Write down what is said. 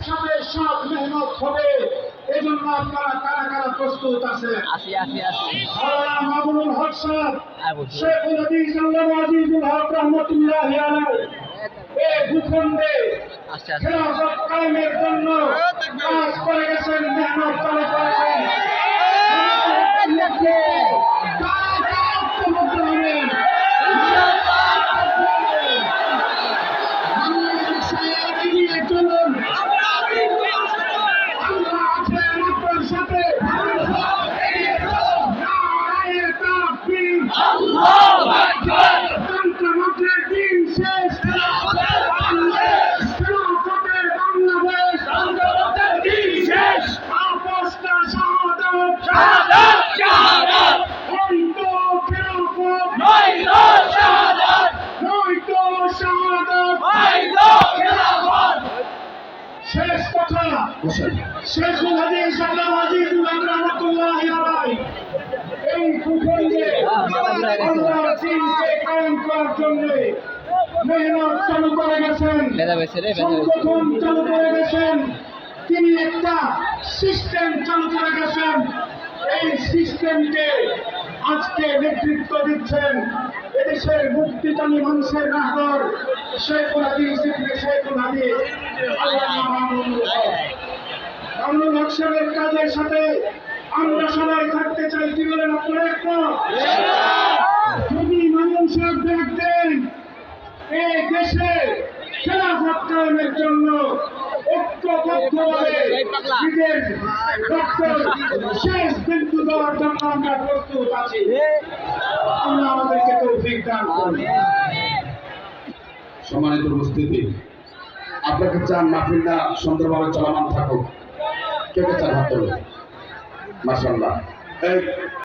সাথে সব মেহনত হবে। এজন্য আপনারা কারা কারা প্রস্তুত আছেন? মাওলানা মামুনুল হক সাহেব, শেখুল হাদিস আল্লামা আজিজুল হক রহমাতুল্লাহি আলাইহি এই ভূখণ্ডে খেলাফত কায়েমের জন্য কাজ করে গেছেন, মেহনত করে করেছেন। শেষ কথা, শেখুল হাদিস আল্লামা আজিজুল হক রহমাতুল্লাহি আলাইহি এই ভূখণ্ডে আল্লাহর দ্বীনকে কায়েম করার জন্য মেহনত চালু করে গেছেন, সংগঠন চালু করে গেছেন। তিনি একটা সিস্টেম চালু করে গেছেন। এই সিস্টেমকে আজকে নেতৃত্ব দিচ্ছেন এদেশের মুক্তিকামী মানুষের রাহবর শেখুল হাদিস ইবনে শেখুল হাদিস আল্লামা মামুনুল হক। মামুনুল হক সাহেবের কাজের সাথে আমরা সবাই থাকতে চাই। কি বলেন আপনারা? একমত? যদি মামুনুল সাহেব দেখতেন এই দেশে খেলাফত কায়েমের জন্য ঐক্যবদ্ধভাবে নিজের রক্তের শেষ বিন্দু দেওয়ার জন্য আমরা প্রস্তুত আছি। আল্লাহ আমাদেরকে তৌফিক দান করুন। সম্মানিত উপস্থিতি, আপনাকে চান মাহফিলটা সুন্দরভাবে চলমান থাকুক। কে কে চান হাত তোলেন? মাশাআল্লাহ।